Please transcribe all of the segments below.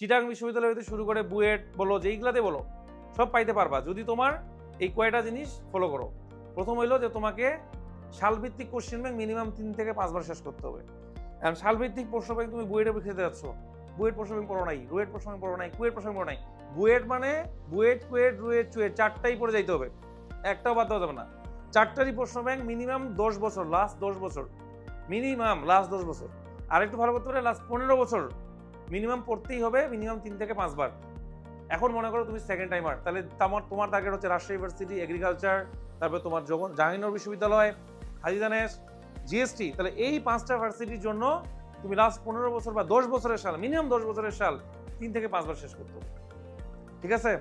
চিটাগাং বিশ্ববিদ্যালয় হতে শুরু করে বুয়েট বলো, যেইগুলাতে বলো, সব পাইতে পারবা যদি তোমার এই কয়টা জিনিস ফলো করো। প্রথম হইলো যে তোমাকে সালভিত্তিক কোশ্চেন ব্যাংক মিনিমাম 3 থেকে 5 বার শেষ করতে হবে। কারণ সালভিত্তিক প্রশ্ন ব্যাংক তুমি বুয়েটে খেতে যাচ্ছ, বুয়েট প্রশ্ন ব্যাংক পড়ো নাই, রুয়েট প্রশ্ন ব্যাংক পড়ো নাই, কুয়েট প্রশ্ন ব্যাংক পড়ো নাই। বুয়েট মানে বুয়েট, কুয়েট, রুয়েট, চুয়েট চারটাই পড়ে যাইতে হবে, একটাও বাদ দেওয়া যাবে না। চারটারই প্রশ্ন ব্যাংক মিনিমাম 10 বছর, লাস্ট 10 বছর, মিনিমাম লাস্ট 10 বছর। আর একটু ভালো করতে পারে লাস্ট 15 বছর মিনিমাম পড়তেই হবে, মিনিমাম 3 থেকে 5 বার। এখন মনে করো তুমি সেকেন্ড টাইমার, তাহলে তোমার টার্গেট হচ্ছে রাজশাহী ইউনিভার্সিটি, এগ্রিকালচার, তারপর তোমার জাহাঙ্গীরনগর বিশ্ববিদ্যালয়, হাজীদানেশ, জিএসটি। তাহলে এই 5টা ভার্সিটির জন্য তুমি লাস্ট 15 বছর বা 10 বছরের সাল, মিনিমাম 10 বছরের সাল 3 থেকে 5 বার শেষ করতে হবে। ঠিক আছে,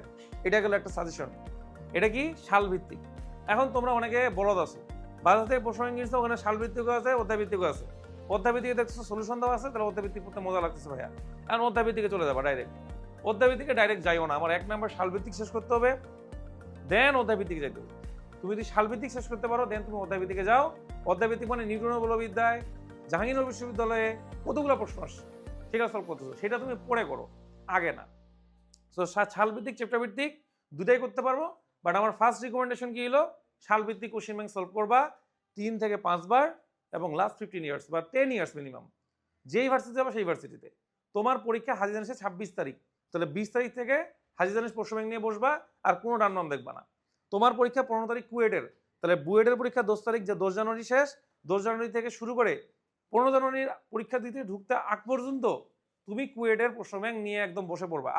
এটা গেল একটা সাজেশন। এটা কি সাল ভিত্তিক। এখন তোমরা অনেকে বলদ আছো, বাজার থেকে প্রশ্ন নিয়েছো, ওখানে সাল ভিত্তিকও আছে, অধ্যায় ভিত্তিকও আছে। অধ্যায় ভিত্তিকে দেখছো সলিউশন দেওয়া আছে, তাহলে অধ্যায় ভিত্তিক পড়তে মজা লাগতেছে ভাইয়া, কারণ অধ্যায় ভিত্তিকে চলে যাবা ডাইরেক্ট। অধ্যায় ভিত্তিকে ডাইরেক্ট যাইও না, আমার 1 নম্বর সাল ভিত্তিক শেষ করতে হবে, দেন অধ্যায় ভিত্তিকে যাইতে হবে। তুমি যদি সাল ভিত্তিক শেষ করতে পারো, দেন তুমি অধ্যায় ভিত্তিকে যাও। অধ্যায় ভিত্তিক মানে নিউটনের বলবিদ্যায়, জাহাঙ্গীরনগর বিশ্ববিদ্যালয়ে কতগুলো প্রশ্ন আসছে, সেটা সলভ করতেছো, সেটা তুমি পড়ে করো, আগে না। সো সাল ভিত্তিক চ্যাপ্টার ভিত্তিক দুটাই করতে পারবো, বাট আমার ফার্স্ট রিকমেন্ডেশন কি হলো, সাল ভিত্তিক কোশ্চেন ব্যাংক সলভ করবা 3 থেকে 5 বার এবং লাস্ট 15 ইয়ার্স বা 10 ইয়ার্স মিনিমাম। যেই ভার্সিটি যাবে সেই ভার্সিটিতে। তোমার পরীক্ষা হাজীদানেশে 26 তারিখ, তাহলে 20 তারিখ থেকে হাজীদানেশ প্রশ্ন ব্যাংক নিয়ে বসবা, আর কোনো ডান নাম দেখবা না। তোমার পরীক্ষা 15 তারিখ কুয়েটের, তাহলে বুয়েটের পরীক্ষা 10 তারিখ, যে 10 জানুয়ারি শেষ, 10 জানুয়ারি থেকে শুরু করে 15 জানুয়ারির পরীক্ষা দিতে ঢুকতে আগ পর্যন্ত তুমি কুয়েটের প্রশ্ন ব্যাংক নিয়ে একদম বসে পড়বা।